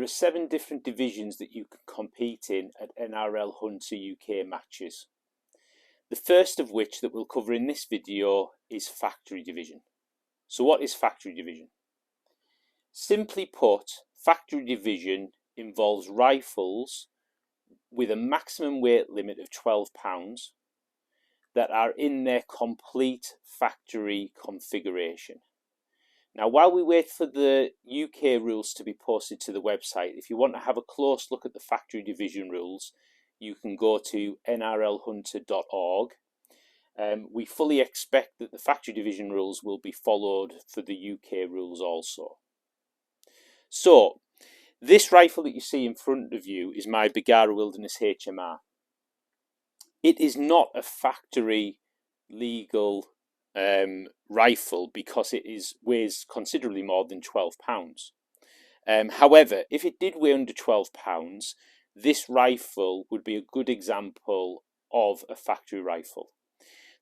are 7 different divisions that you can compete in at NRL Hunter UK matches. The first of which that we'll cover in this video is factory division. So what is factory division? Simply put, factory division involves rifles with a maximum weight limit of 12 pounds that are in their complete factory configuration. Now, while we wait for the UK rules to be posted to the website, if you want to have a close look at the factory division rules, you can go to nrlhunter.org. We fully expect that the factory division rules will be followed for the UK rules also. So, this rifle that you see in front of you is my Bergara Wilderness HMR. It is not a factory legal rifle because it weighs considerably more than 12 pounds. However, if it did weigh under 12 pounds, this rifle would be a good example of a factory rifle.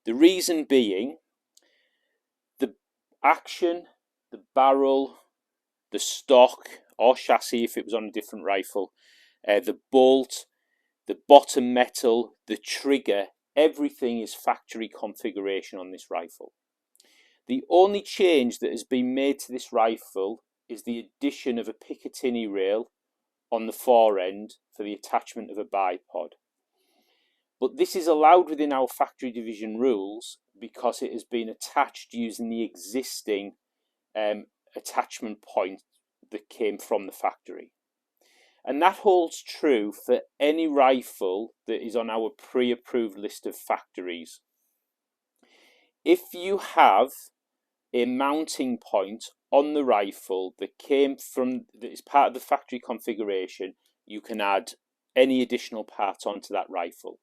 The reason being, the action, the barrel, the stock or chassis if it was on a different rifle, the bolt, the bottom metal, the trigger, everything is factory configuration on this rifle. The only change that has been made to this rifle is the addition of a Picatinny rail on the fore end for the attachment of a bipod. But this is allowed within our factory division rules because it has been attached using the existing attachment point that came from the factory. And that holds true for any rifle that is on our pre-approved list of factories. If you have a mounting point on the rifle that is part of the factory configuration, you can add any additional part onto that rifle.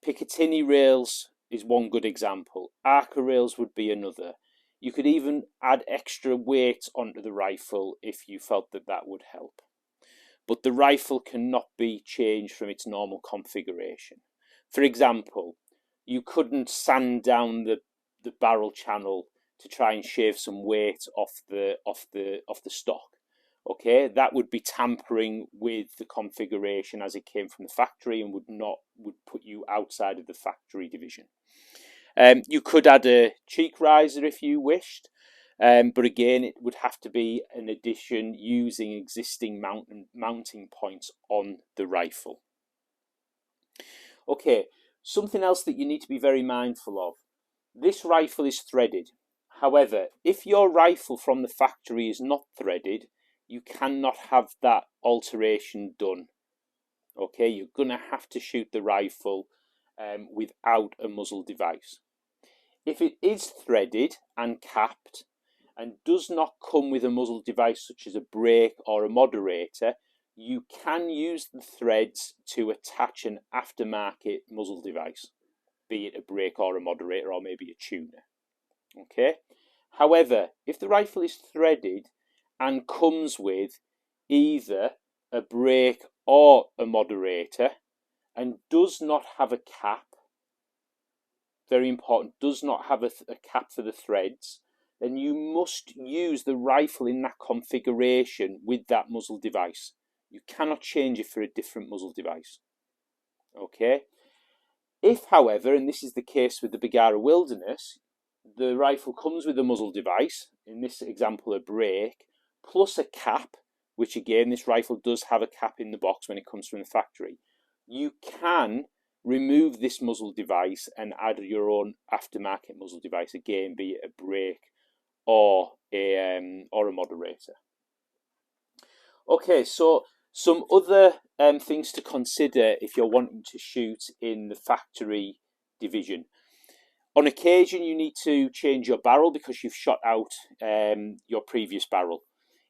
Picatinny rails is one good example. Arca rails would be another. You could even add extra weight onto the rifle if you felt that that would help. But the rifle cannot be changed from its normal configuration. For example, you couldn't sand down the barrel channel to try and shave some weight off the stock. Okay, that would be tampering with the configuration as it came from the factory and would put you outside of the factory division. You could add a cheek riser if you wished. But again, it would have to be an addition using existing mounting points on the rifle. Okay, something else that you need to be very mindful of. This rifle is threaded. However, if your rifle from the factory is not threaded, you cannot have that alteration done. Okay, you're going to have to shoot the rifle without a muzzle device. If it is threaded and capped, and does not come with a muzzle device such as a brake or a moderator, you can use the threads to attach an aftermarket muzzle device, be it a brake or a moderator or maybe a tuner. Okay. However, if the rifle is threaded and comes with either a brake or a moderator and does not have a cap, very important, does not have a cap for the threads, then you must use the rifle in that configuration with that muzzle device. You cannot change it for a different muzzle device. Okay. If, however, and this is the case with the Bergara Wilderness, the rifle comes with a muzzle device, in this example a brake, plus a cap, which again this rifle does have a cap in the box when it comes from the factory, you can remove this muzzle device and add your own aftermarket muzzle device, again, be it a brake or a moderator. Okay, so some other things to consider if you're wanting to shoot in the factory division. On occasion, you need to change your barrel because you've shot out your previous barrel.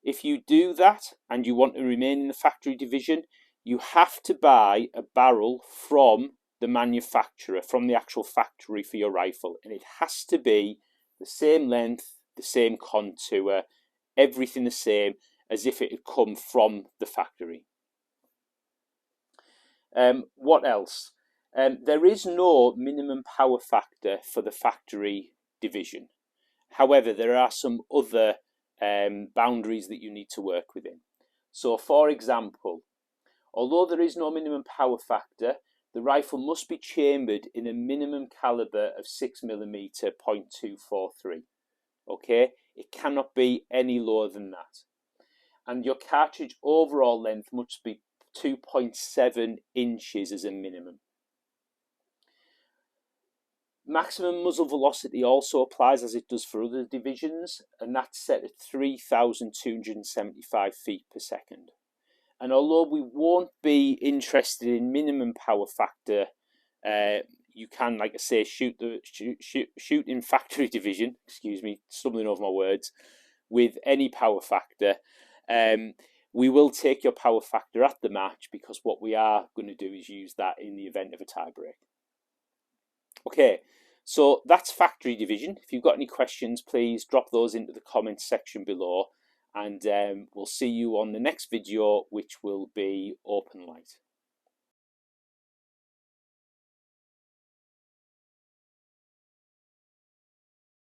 If you do that and you want to remain in the factory division, you have to buy a barrel from the manufacturer, from the actual factory for your rifle, and it has to be the same length, the same contour, everything the same as if it had come from the factory. What else? There is no minimum power factor for the factory division. However, there are some other boundaries that you need to work within. So for example, although there is no minimum power factor, the rifle must be chambered in a minimum caliber of 6mm .243. Okay, it cannot be any lower than that. And your cartridge overall length must be 2.7 inches as a minimum. Maximum muzzle velocity also applies as it does for other divisions, and that's set at 3,275 feet per second. And although we won't be interested in minimum power factor, you can, like I say, shoot in factory division, excuse me, stumbling over my words, with any power factor. We will take your power factor at the match, because what we are going to do is use that in the event of a tie break. Okay, so that's factory division. If you've got any questions, please drop those into the comments section below, and we'll see you on the next video, which will be open light.